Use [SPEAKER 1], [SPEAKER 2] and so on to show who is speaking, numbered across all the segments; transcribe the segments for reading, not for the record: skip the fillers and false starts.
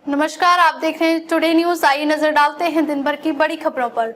[SPEAKER 1] नमस्कार, आप देख रहे हैं टुडे न्यूज। आइए नजर डालते हैं दिन भर की बड़ी खबरों पर।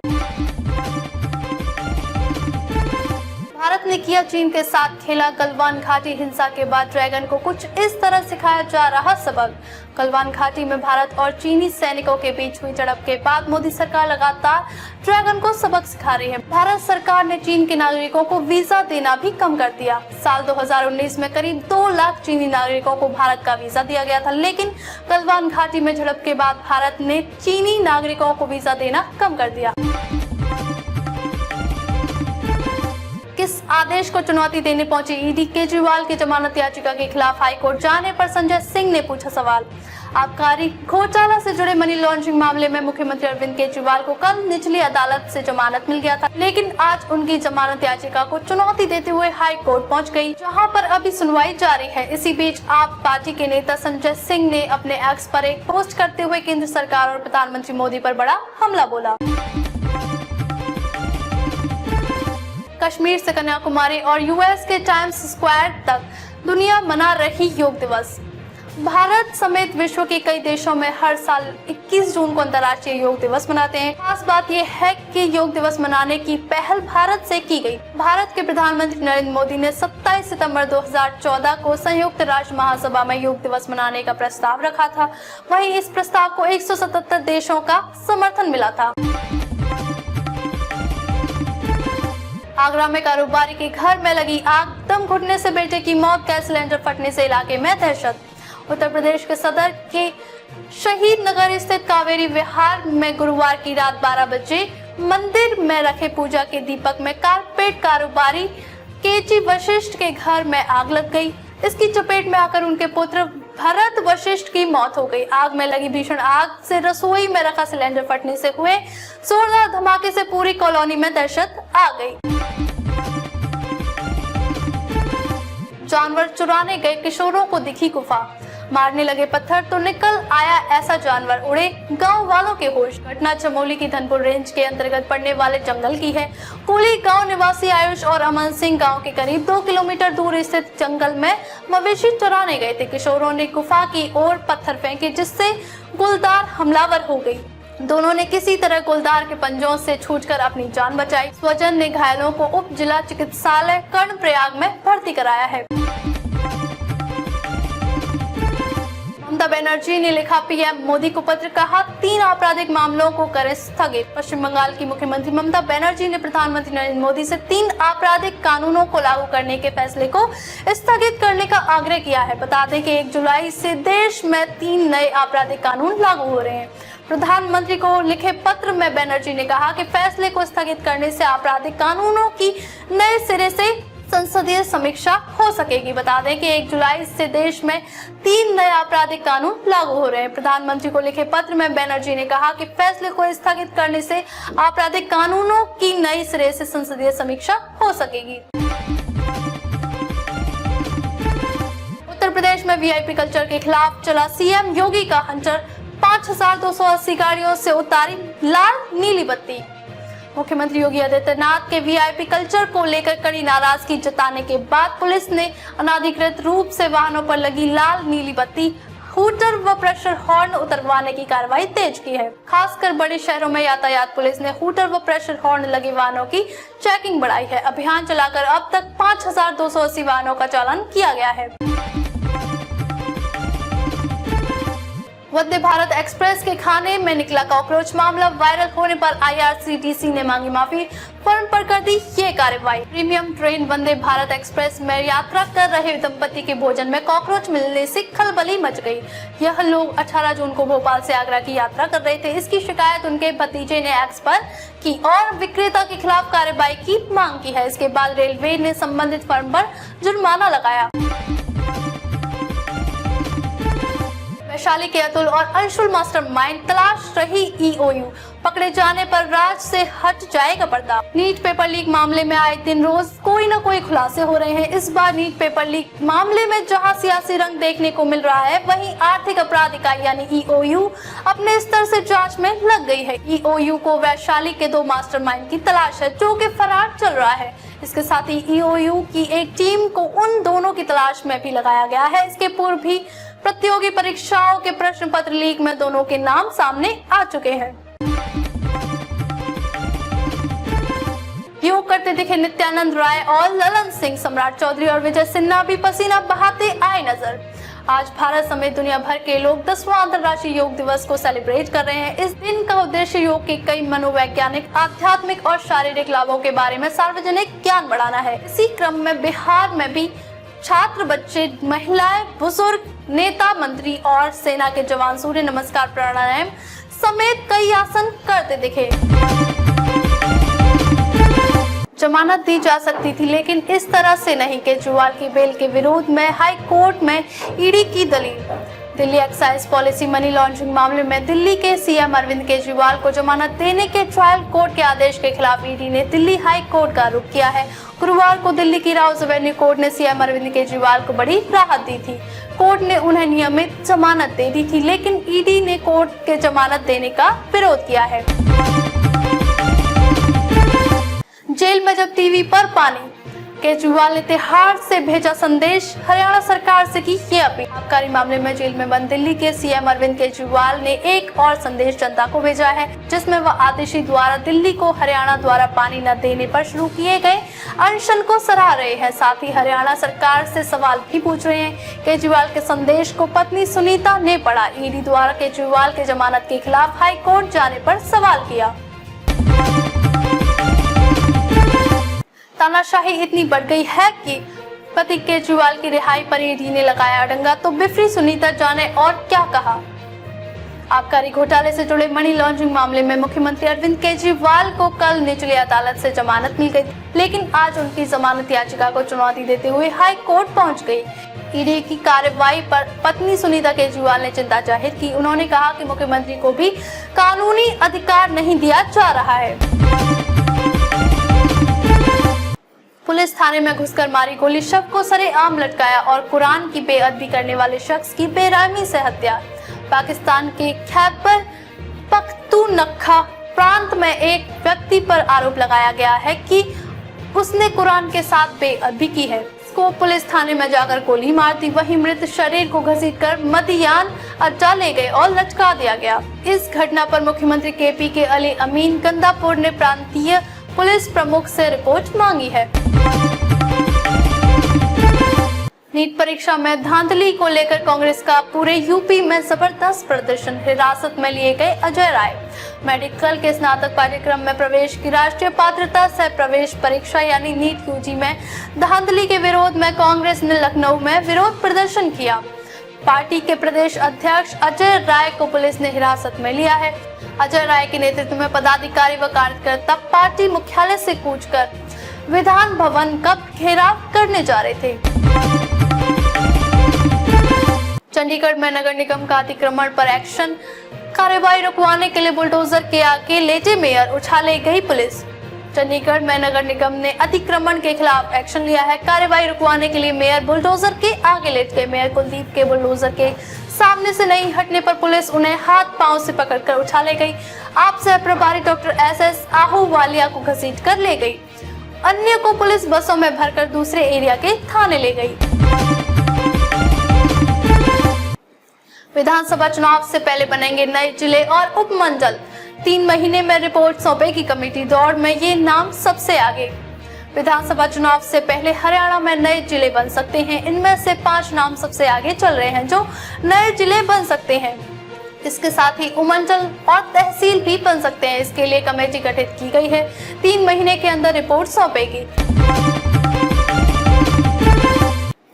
[SPEAKER 1] भारत ने किया चीन के साथ खेला। गलवान घाटी हिंसा के बाद ड्रैगन को कुछ इस तरह सिखाया जा रहा सबक। गलवान घाटी में भारत और चीनी सैनिकों के बीच हुई झड़प के बाद मोदी सरकार लगातार ड्रैगन को सबक सिखा रही है। भारत सरकार ने चीन के नागरिकों को वीजा देना भी कम कर दिया। साल 2019 में करीब 2 लाख चीनी नागरिकों को भारत का वीजा दिया गया था, लेकिन गलवान घाटी में झड़प के बाद भारत ने चीनी नागरिकों को वीजा देना कम कर दिया। किस आदेश को चुनौती देने पहुंची ईडी? केजरीवाल की जमानत याचिका के खिलाफ हाईकोर्ट जाने पर संजय सिंह ने पूछा सवाल। आबकारी घोटाला से जुड़े मनी लॉन्ड्रिंग मामले में मुख्यमंत्री अरविंद केजरीवाल को कल निचली अदालत से जमानत मिल गया था, लेकिन आज उनकी जमानत याचिका को चुनौती देते हुए हाईकोर्ट पहुंच गई, जहां पर अभी सुनवाई जारी है। इसी बीच आप पार्टी के नेता संजय सिंह ने अपने एक्स पर एक पोस्ट करते हुए केंद्र सरकार और प्रधानमंत्री मोदी पर बड़ा हमला बोला। कश्मीर से कन्याकुमारी और यूएस के टाइम्स स्क्वायर तक दुनिया मना रही योग दिवस। भारत समेत विश्व के कई देशों में हर साल 21 जून को अंतर्राष्ट्रीय योग दिवस मनाते हैं। खास बात यह है कि योग दिवस मनाने की पहल भारत से की गई। भारत के प्रधानमंत्री नरेंद्र मोदी ने 27 सितंबर 2014 को संयुक्त राष्ट्र महासभा में योग दिवस मनाने का प्रस्ताव रखा था। वहीं इस प्रस्ताव को 177 देशों का समर्थन मिला था। आगरा में कारोबारी के घर में लगी आग, दम घुटने से बेटे की मौत, गैस सिलेंडर फटने से इलाके में दहशत। उत्तर प्रदेश के सदर के शहीद नगर स्थित कावेरी विहार में गुरुवार की रात 12 बजे मंदिर में रखे पूजा के दीपक में कारपेट कारोबारी केजी वशिष्ठ के घर में आग लग गई। इसकी चपेट में आकर उनके पुत्र भरत वशिष्ठ की मौत हो गई। आग में लगी भीषण आग से रसोई में रखा सिलेंडर फटने से हुए जोरदार धमाके से पूरी कॉलोनी में दहशत आ गई। जानवर चुराने गए किशोरों को दिखी गुफा, मारने लगे पत्थर तो निकल आया ऐसा जानवर, उड़े गांव वालों के होश। घटना चमोली की धनपुर रेंज के अंतर्गत पड़ने वाले जंगल की है। कुली गांव निवासी आयुष और अमन सिंह गांव के करीब 2 किलोमीटर दूर स्थित जंगल में मवेशी चुराने गए थे। किशोरों ने गुफा की ओर पत्थर फेंके, जिससे गुलदार हमलावर हो गई। दोनों ने किसी तरह गुलदार के पंजों से छूटकर अपनी जान बचाई। स्वजन ने घायलों को उप जिला चिकित्सालय कर्णप्रयाग में भर्ती कराया है। ममता बनर्जी ने लिखा पीएम मोदी को पत्र, कहा 3 आपराधिक मामलों को करें स्थगित। पश्चिम बंगाल की मुख्यमंत्री ममता बनर्जी ने प्रधानमंत्री नरेंद्र मोदी से 3 आपराधिक कानूनों को लागू करने के फैसले को स्थगित करने का आग्रह किया है। बता दें कि 1 जुलाई से देश में 3 नए आपराधिक कानून लागू हो रहे हैं। प्रधानमंत्री को लिखे पत्र में बनर्जी ने कहा कि फैसले को स्थगित करने से आपराधिक कानूनों की नए सिरे से संसदीय समीक्षा हो सकेगी। बता दें कि 1 जुलाई से देश में 3 नए आपराधिक कानून लागू हो रहे हैं। प्रधानमंत्री को लिखे पत्र में बनर्जी ने कहा कि फैसले को स्थगित करने से आपराधिक कानूनों की नई सिरे से संसदीय समीक्षा हो सकेगी। उत्तर प्रदेश में वीआईपी कल्चर के खिलाफ चला सीएम योगी का हंटर। 5280 गाड़ियों से उतारी लाल नीली बत्ती। मुख्यमंत्री योगी आदित्यनाथ के वीआईपी कल्चर को लेकर कड़ी नाराजगी जताने के बाद पुलिस ने अनाधिकृत रूप से वाहनों पर लगी लाल नीली बत्ती, हूटर व प्रेशर हॉर्न उतरवाने की कार्रवाई तेज की है। खासकर बड़े शहरों में यातायात पुलिस ने हूटर व प्रेशर हॉर्न लगे वाहनों की चेकिंग बढ़ाई है। अभियान चलाकर अब तक 5280 वाहनों का चालान किया गया है। वंदे भारत एक्सप्रेस के खाने में निकला कॉकरोच, मामला वायरल होने पर आईआरसीटीसी ने मांगी माफी, फर्म पर कर दी ये कार्रवाई। Premium train Vande Bharat express में यात्रा कर रहे दंपति के भोजन में कॉकरोच मिलने से खलबली मच गई। यह लोग 18 जून को भोपाल से आगरा की यात्रा कर रहे थे। इसकी शिकायत उनके भतीजे ने एक्स पर की और विक्रेता के खिलाफ कार्रवाई की मांग की है। इसके बाद रेलवे ने संबंधित फर्म पर जुर्माना लगाया। वैशाली के अतुल और अंशुल मास्टरमाइंड तलाश रही ईओयू, पकड़े जाने पर राज से हट जाएगा पर्दा। नीट पेपर लीक मामले में आए दिन रोज कोई न कोई खुलासे हो रहे हैं। इस बार नीट पेपर लीक मामले में जहां सियासी रंग देखने को मिल रहा है, वहीं आर्थिक अपराध इकाई यानी ईओयू अपने स्तर से जांच में लग गई है। ईओयू को वैशाली के 2 मास्टरमाइंड की तलाश है, जो कि फरार चल रहा है। इसके साथ ही ईओयू की एक टीम को उन दोनों की तलाश में भी लगाया गया है। इसके पूर्व भी प्रतियोगी परीक्षाओं के प्रश्न पत्र लीक में दोनों के नाम सामने आ चुके हैं। योग करते दिखे नित्यानंद राय और ललन सिंह। सम्राट चौधरी और विजय सिन्हा भी पसीना बहाते आए नजर। आज भारत समेत दुनिया भर के लोग 10वां अंतर्राष्ट्रीय योग दिवस को सेलिब्रेट कर रहे हैं। इस दिन का उद्देश्य योग के कई मनोवैज्ञानिक, आध्यात्मिक और शारीरिक लाभों के बारे में सार्वजनिक ज्ञान बढ़ाना है। इसी क्रम में बिहार में भी छात्र, बच्चे, महिलाएं, बुजुर्ग, नेता, मंत्री और सेना के जवान सूर्य नमस्कार, प्राणायाम समेत कई आसन करते दिखे। जमानत दी जा सकती थी, लेकिन इस तरह से नहीं। केजरीवाल की बेल के विरोध में हाई कोर्ट में ईडी की दलील। Delhi excise policy money laundering मामले में दिल्ली के सीएम अरविंद केजरीवाल को जमानत देने के ट्रायल कोर्ट के आदेश के खिलाफ ईडी ने दिल्ली हाई कोर्ट का रुख किया है। गुरुवार को दिल्ली की राउज एवेन्यू कोर्ट ने सीएम अरविंद केजरीवाल को बड़ी राहत दी थी। कोर्ट ने उन्हें नियमित जमानत दे दी थी, लेकिन ईडी ने कोर्ट के जमानत देने का विरोध किया है। जेल में जब टीवी पर पानी, केजरीवाल ने तिहाड़ से भेजा संदेश, हरियाणा सरकार से की ये अपील। आबकारी मामले में जेल में बंद दिल्ली के सीएम अरविंद केजरीवाल ने एक और संदेश जनता को भेजा है, जिसमें वह आतिशी द्वारा दिल्ली को हरियाणा द्वारा पानी न देने पर शुरू किए गए अनशन को सराह रहे हैं। साथ ही हरियाणा सरकार से सवाल भी पूछ रहे हैं। केजरीवाल के संदेश को पत्नी सुनीता ने पढ़ा। ईडी द्वारा केजरीवाल के जमानत के खिलाफ हाई कोर्ट जाने पर सवाल किया। तानाशाही इतनी बढ़ गई है कि पति केजरीवाल की रिहाई पर ईडी ने लगाया अड़ंगा, तो बिफरी सुनीता जाने और क्या कहा। आबकारी घोटाले से जुड़े मनी लॉन्ड्रिंग मामले में मुख्यमंत्री अरविंद केजरीवाल को कल निचली अदालत से जमानत मिल गई, लेकिन आज उनकी जमानत याचिका को चुनौती देते हुए हाई कोर्ट पहुंच गई। ईडी की कार्रवाई पर पत्नी सुनीता केजरीवाल ने चिंता जाहिर की। उन्होंने कहा कि मुख्यमंत्री को भी कानूनी अधिकार नहीं दिया जा रहा है। पुलिस थाने में घुसकर मारी गोली, शव को सरेआम लटकाया और कुरान की बेअदबी करने वाले शख्स की बेरहमी से हत्या। पाकिस्तान के खैबर पख्तूनख्वा प्रांत में एक व्यक्ति पर आरोप लगाया गया है कि उसने कुरान के साथ बेअदबी की है। उसको पुलिस थाने में जाकर गोली मार दी। वहीं मृत शरीर को घसीटकर मदियान अड्डा ले गए और लटका दिया गया। इस घटना पर मुख्यमंत्री केपी के अली अमीन गंदापुर ने प्रांतीय पुलिस प्रमुख से रिपोर्ट मांगी है। नीट परीक्षा में धांधली को लेकर कांग्रेस का पूरे यूपी में जबरदस्त प्रदर्शन। हिरासत में लिए गए अजय राय। मेडिकल के स्नातक पाठ्यक्रम में प्रवेश की राष्ट्रीय पात्रता सह प्रवेश परीक्षा यानी नीट यूजी में धांधली के विरोध में कांग्रेस ने लखनऊ में विरोध प्रदर्शन किया। पार्टी के प्रदेश अध्यक्ष अजय राय को पुलिस ने हिरासत में लिया है। अजय राय के नेतृत्व में पदाधिकारी व कार्यकर्ता पार्टी मुख्यालय से कूचकर विधान भवन का घेराव करने जा रहे थे। चंडीगढ़ में नगर निगम का अतिक्रमण पर एक्शन, कार्रवाई रुकवाने के लिए बुलडोजर के आगे लेटे मेयर, उछाले गई पुलिस। चंडीगढ़ में नगर निगम ने अतिक्रमण के खिलाफ एक्शन लिया है। कार्रवाई रुकवाने के लिए मेयर बुलडोजर के आगे लेट गए। मेयर कुलदीप के बुलडोजर के सामने से नहीं हटने पर पुलिस उन्हें हाथ पांव से पकड़कर उछाले गई। आप सह प्रभारी डॉक्टर एसएस आहूवालिया को घसीट कर ले गई। अन्य को पुलिस बसों में भरकर दूसरे एरिया के थाने ले गई। विधानसभा चुनाव से पहले बनेंगे नए जिले और उपमंडल। 3 महीने में रिपोर्ट सौंपेगी कमेटी। दौड़ में ये नाम सबसे आगे। विधानसभा चुनाव से पहले हरियाणा में नए जिले बन सकते हैं। इनमें से 5 नाम सबसे आगे चल रहे हैं जो नए जिले बन सकते हैं। इसके साथ ही उपमंडल और तहसील भी बन सकते हैं। इसके लिए कमेटी गठित की गई है। 3 महीने के अंदर रिपोर्ट सौंपेगी।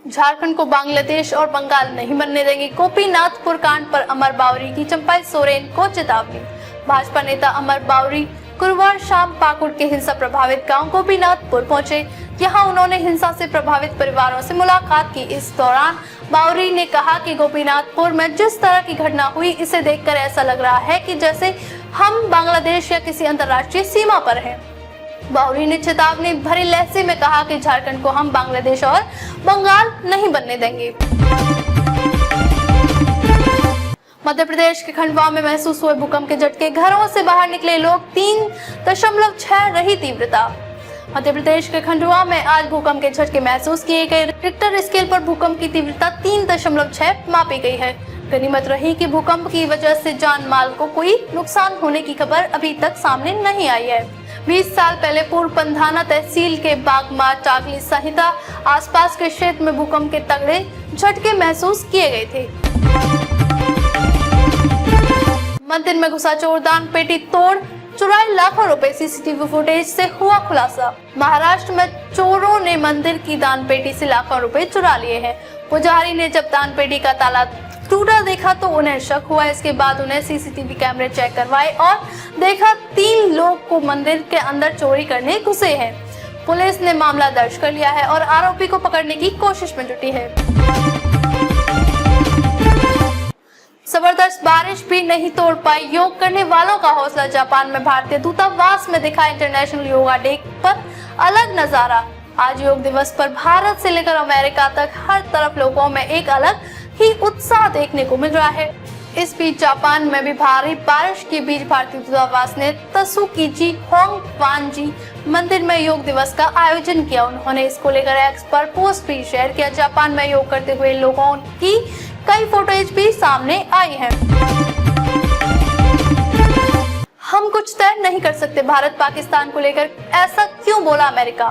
[SPEAKER 1] झारखंड को बांग्लादेश और बंगाल नहीं बनने देंगे। गोपीनाथपुर कांड पर अमर बावरी की चंपाई सोरेन को चेतावनी। भाजपा नेता अमर बावरी गुरुवार शाम पाकुड़ के हिंसा प्रभावित गांव गोपीनाथपुर पहुंचे। यहां उन्होंने हिंसा से प्रभावित परिवारों से मुलाकात की। इस दौरान बावरी ने कहा कि गोपीनाथपुर में जिस तरह की घटना हुई, इसे देखकर ऐसा लग रहा है कि जैसे हम बांग्लादेश या किसी अंतर्राष्ट्रीय सीमा पर हैं। बावरी ने चेतावनी भरे लहजे में कहा कि झारखंड को हम बांग्लादेश और बंगाल नहीं बनने देंगे। मध्य प्रदेश के खंडवा में महसूस हुए भूकंप के झटके, घरों से बाहर निकले लोग। 3.6 रही तीव्रता। मध्य प्रदेश के खंडवा में आज भूकंप के झटके महसूस किए गए। रिक्टर स्केल पर भूकंप की तीव्रता 3.6 मापी गई है। गनीमत रही कि भूकंप की वजह से जान माल को कोई नुकसान होने की खबर अभी तक सामने नहीं आई है। 20 साल पहले पूर्व पंधाना तहसील के बागमार टाकली संहिता आसपास के क्षेत्र में भूकंप के तगड़े झटके महसूस किए गए थे। मंदिर में घुसा चोर दान पेटी तोड़ चुराए लाखों रुपए, सीसीटीवी फुटेज से हुआ खुलासा। महाराष्ट्र में चोरों ने मंदिर की दान पेटी से लाखों रुपए चुरा लिए हैं। पुजारी ने जब दान पेटी का ताला टूटा देखा तो उन्हें शक हुआ। इसके बाद उन्हें सीसीटीवी कैमरे चेक करवाए और देखा 3 लोग को मंदिर के अंदर चोरी करने घुसे हैं। पुलिस ने मामला दर्ज कर लिया है और आरोपी को पकड़ने की कोशिश में जुटी है। जबरदस्त बारिश भी नहीं तोड़ पाई योग करने वालों का हौसला। जापान में भारतीय दूतावास में दिखा इंटरनेशनल योगा डे पर अलग नजारा। आज योग दिवस पर भारत से लेकर अमेरिका तक हर तरफ लोगों में एक अलग ही उत्साह देखने को मिल रहा है। इस बीच जापान में भी भारी बारिश के बीच भारतीय दूतावास ने त्सुकीजी होंगवानजी मंदिर में योग दिवस का आयोजन किया। उन्होंने इसको लेकर एक्स पर पोस्ट भी शेयर किया। जापान में योग करते हुए लोगों की कई फोटोज भी सामने आई हैं। हम कुछ तय नहीं कर सकते, भारत पाकिस्तान को लेकर ऐसा क्यों बोला अमेरिका?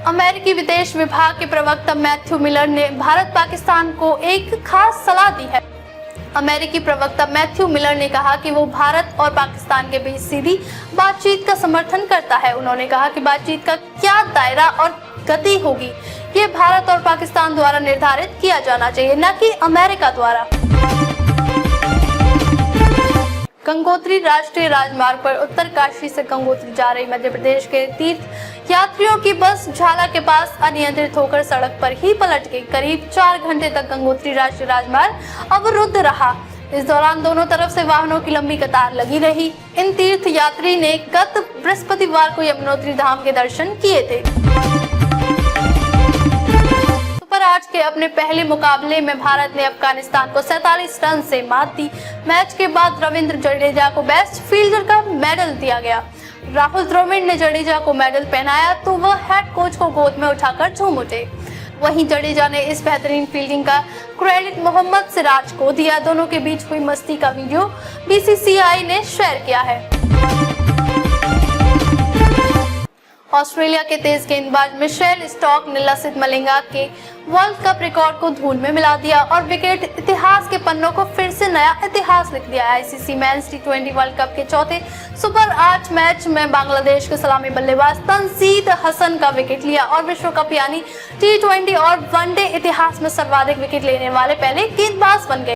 [SPEAKER 1] अमेरिकी विदेश विभाग के प्रवक्ता मैथ्यू मिलर ने भारत पाकिस्तान को एक खास सलाह दी है। अमेरिकी प्रवक्ता मैथ्यू मिलर ने कहा कि वो भारत और पाकिस्तान के बीच सीधी बातचीत का समर्थन करता है। उन्होंने कहा कि बातचीत का क्या दायरा और गति होगी, ये भारत और पाकिस्तान द्वारा निर्धारित किया जाना चाहिए, न कि अमेरिका द्वारा। गंगोत्री राष्ट्रीय राजमार्ग पर उत्तरकाशी से गंगोत्री जा रही मध्य प्रदेश के तीर्थ यात्रियों की बस झाला के पास अनियंत्रित होकर सड़क पर ही पलट गई। करीब 4 घंटे तक गंगोत्री राष्ट्रीय राजमार्ग अवरुद्ध रहा। इस दौरान दोनों तरफ से वाहनों की लंबी कतार लगी रही। इन तीर्थ यात्री ने गत बृहस्पतिवार को यमुनोत्री धाम के दर्शन किए थे। आज के अपने पहले मुकाबले में भारत ने अफगानिस्तान को 47 रन से मात दी। मैच के बाद रविंद्र जडेजा को बेस्ट फील्डर का मेडल दिया गया। राहुल द्रविड़ ने जडेजा को मेडल पहनाया तो वह हेड कोच को गोद में उठाकर झूम उठे। वहीं जडेजा ने इस बेहतरीन फील्डिंग का क्रेडिट मोहम्मद सिराज को दिया। दोनों के बीच हुई मस्ती का वीडियो बीसीसीआई ने शेयर किया है। ऑस्ट्रेलिया के तेज गेंदबाज मिशेल स्टॉक ने लसित मलिंगा के वर्ल्ड कप रिकॉर्ड को धूल में मिला दिया और विकेट इतिहास के पन्नों को फिर से नया इतिहास लिख दिया। आईसीसी मेंस टी20 वर्ल्ड कप के चौथे सुपर 8 मैच में बांग्लादेश के सलामी बल्लेबाज तनजीद हसन का विकेट लिया और विश्व कप यानी टी20 और वनडे इतिहास में सर्वाधिक विकेट लेने वाले पहले गेंदबाज बन गए।